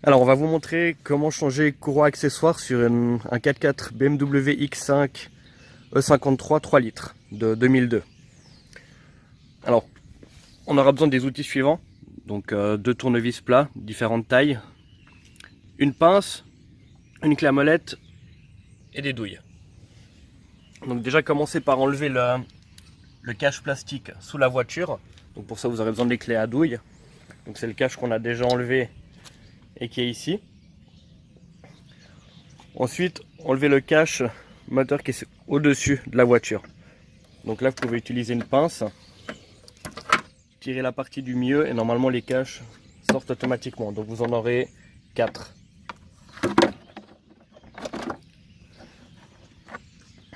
Alors on va vous montrer comment changer courroie accessoire sur un 4x4 BMW X5 E53 3 litres de 2002. Alors on aura besoin des outils suivants, donc deux tournevis plats, différentes tailles, une pince, une clé à molette et des douilles. Donc déjà commencez par enlever le cache plastique sous la voiture. Donc pour ça vous aurez besoin des clés à douille. Donc c'est le cache qu'on a déjà enlevé et qui est ici. Ensuite, enlevez le cache moteur qui est au-dessus de la voiture. Donc là, vous pouvez utiliser une pince, tirer la partie du milieu et normalement les caches sortent automatiquement. Donc vous en aurez 4.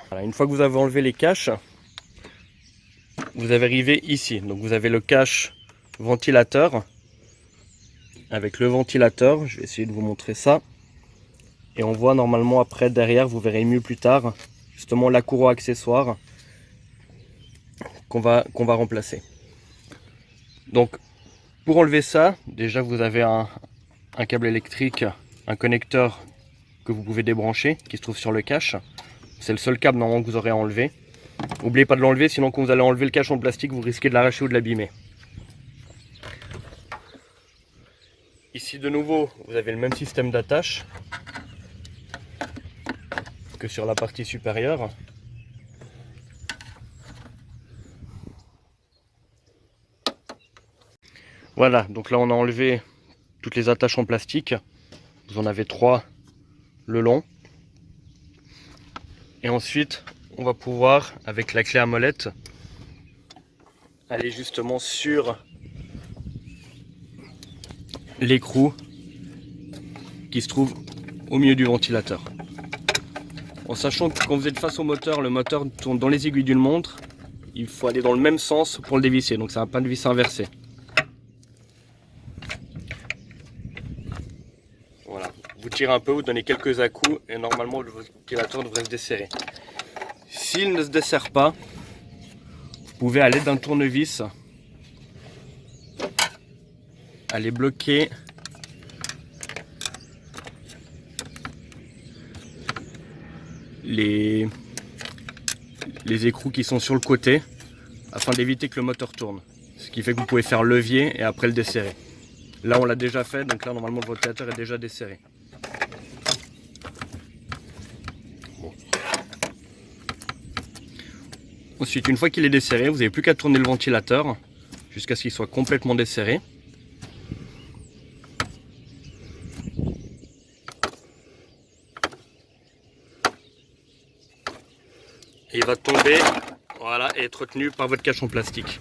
Voilà, une fois que vous avez enlevé les caches, vous avez arrivé ici. Donc vous avez le cache ventilateur avec le ventilateur. Je vais essayer de vous montrer ça. Et on voit normalement après derrière, vous verrez mieux plus tard, justement la courroie accessoire qu'on va remplacer. Donc pour enlever ça, déjà vous avez un câble électrique, un connecteur que vous pouvez débrancher qui se trouve sur le cache. C'est le seul câble normalement que vous aurez à enlever. N'oubliez pas de l'enlever, sinon quand vous allez enlever le cache en plastique, vous risquez de l'arracher ou de l'abîmer. Ici de nouveau, vous avez le même système d'attache que sur la partie supérieure. Voilà, donc là on a enlevé toutes les attaches en plastique. Vous en avez 3 le long. Et ensuite, on va pouvoir, avec la clé à molette, aller justement sur l'écrou qui se trouve au milieu du ventilateur. En sachant que quand vous êtes face au moteur, le moteur tourne dans les aiguilles d'une montre, il faut aller dans le même sens pour le dévisser, donc c'est un pain de vis inversé. Voilà, vous tirez un peu, vous donnez quelques à-coups et normalement le ventilateur devrait se desserrer. S'il ne se desserre pas, vous pouvez à l'aide d'un tournevis aller bloquer les écrous qui sont sur le côté afin d'éviter que le moteur tourne. Ce qui fait que vous pouvez faire levier et après le desserrer. Là on l'a déjà fait, donc là normalement le ventilateur est déjà desserré. Bon. Ensuite, une fois qu'il est desserré, vous n'avez plus qu'à tourner le ventilateur jusqu'à ce qu'il soit complètement desserré. Et il va tomber, voilà, et être retenu par votre cache en plastique.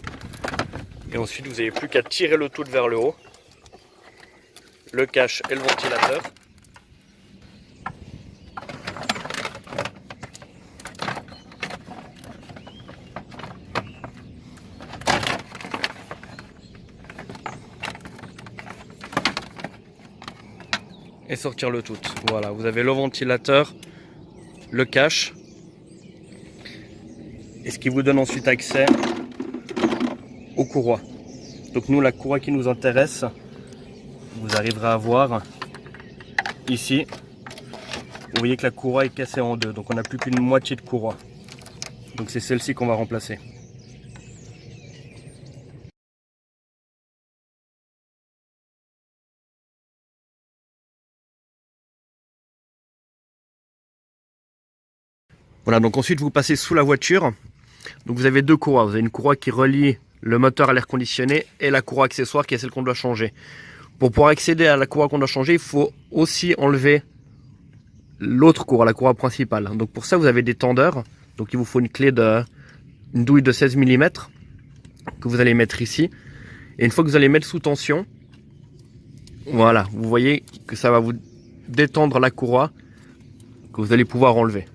Et ensuite, vous n'avez plus qu'à tirer le tout vers le haut, le cache et le ventilateur. Et sortir le tout. Voilà, vous avez le ventilateur, le cache, et ce qui vous donne ensuite accès aux courroies. Donc nous, la courroie qui nous intéresse, vous arriverez à voir ici. Vous voyez que la courroie est cassée en deux, donc on n'a plus qu'une moitié de courroie. Donc c'est celle-ci qu'on va remplacer. Voilà, donc ensuite vous passez sous la voiture. Donc vous avez deux courroies. Vous avez une courroie qui relie le moteur à l'air conditionné et la courroie accessoire qui est celle qu'on doit changer. Pour pouvoir accéder à la courroie qu'on doit changer, il faut aussi enlever l'autre courroie, la courroie principale. Donc pour ça, vous avez des tendeurs. Donc il vous faut une douille de 16 mm que vous allez mettre ici. Et une fois que vous allez mettre sous tension, voilà, vous voyez que ça va vous détendre la courroie que vous allez pouvoir enlever.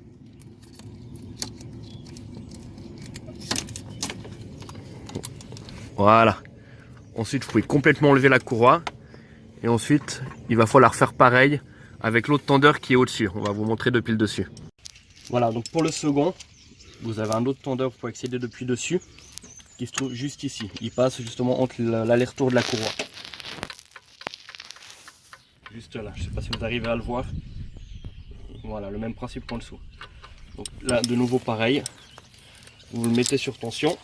Voilà. Ensuite, vous pouvez complètement enlever la courroie. Et ensuite, il va falloir faire pareil avec l'autre tendeur qui est au-dessus. On va vous montrer depuis le dessus. Voilà, donc pour le second, vous avez un autre tendeur pour accéder depuis dessus, qui se trouve juste ici. Il passe justement entre l'aller-retour de la courroie. juste là. Je ne sais pas si vous arrivez à le voir. Voilà, le même principe qu'en dessous. Donc là, de nouveau pareil. Vous le mettez sur tension.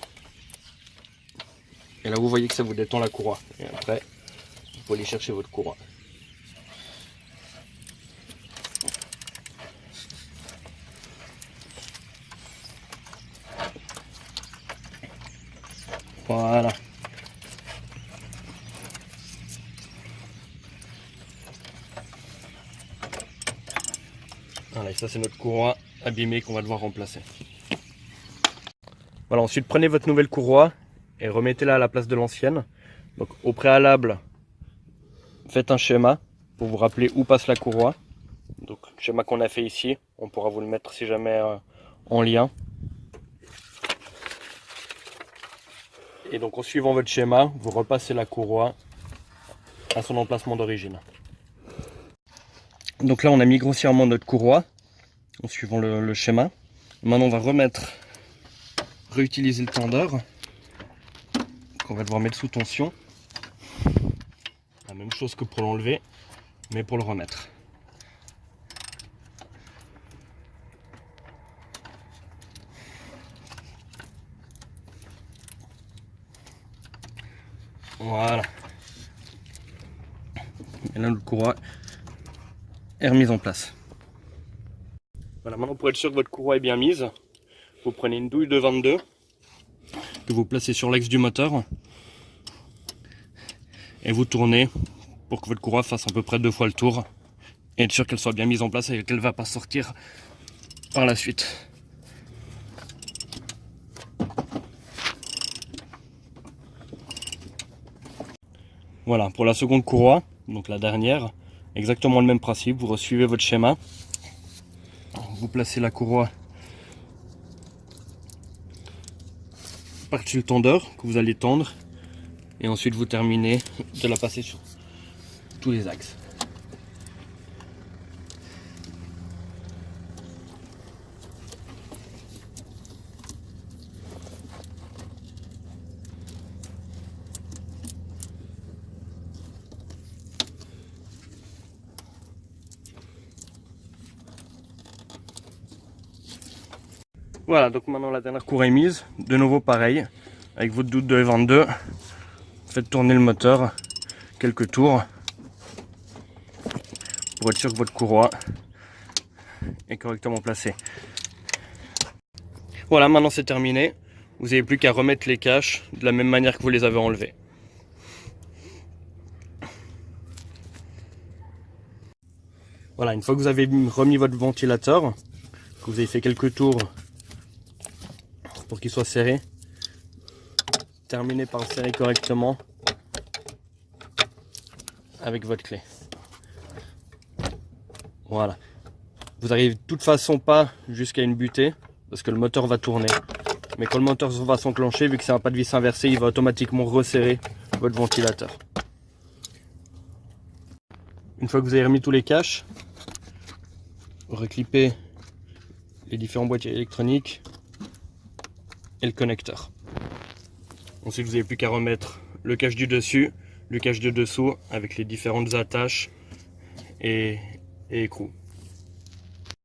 Et là, vous voyez que ça vous détend la courroie. Et après, vous pouvez aller chercher votre courroie. Voilà. Voilà, et ça c'est notre courroie abîmée qu'on va devoir remplacer. Voilà, ensuite prenez votre nouvelle courroie et remettez-la à la place de l'ancienne. Donc au préalable, faites un schéma pour vous rappeler où passe la courroie. Donc le schéma qu'on a fait ici, on pourra vous le mettre si jamais en lien. Et donc en suivant votre schéma, vous repassez la courroie à son emplacement d'origine. Donc là on a mis grossièrement notre courroie en suivant le schéma. Maintenant on va réutiliser le tendeur qu'on va devoir mettre sous tension. La même chose que pour l'enlever, mais pour le remettre. Voilà. Et là, notre courroie est remise en place. Voilà, maintenant pour être sûr que votre courroie est bien mise, vous prenez une douille de 22 que vous placez sur l'axe du moteur et vous tournez pour que votre courroie fasse à peu près 2 fois le tour et être sûr qu'elle soit bien mise en place et qu'elle ne va pas sortir par la suite. Voilà, pour la seconde courroie, donc la dernière, exactement le même principe, vous suivez votre schéma, vous placez la courroie par-dessus le tendeur que vous allez tendre et ensuite vous terminez de la passer sur tous les axes. Voilà, donc maintenant la dernière courroie est mise. De nouveau pareil, avec votre douille de 22, faites tourner le moteur quelques tours pour être sûr que votre courroie est correctement placée. Voilà, maintenant c'est terminé. Vous n'avez plus qu'à remettre les caches de la même manière que vous les avez enlevés. Voilà, une fois que vous avez remis votre ventilateur, que vous avez fait quelques tours pour qu'il soit serré, terminez par le serrer correctement avec votre clé. Voilà. Vous n'arrivez de toute façon pas jusqu'à une butée parce que le moteur va tourner. Mais quand le moteur va s'enclencher, vu que c'est un pas de vis inversé, il va automatiquement resserrer votre ventilateur. Une fois que vous avez remis tous les caches, reclippez les différents boîtiers électroniques et le connecteur. Ensuite, vous n'avez plus qu'à remettre le cache du dessus, le cache de dessous avec les différentes attaches et écrous.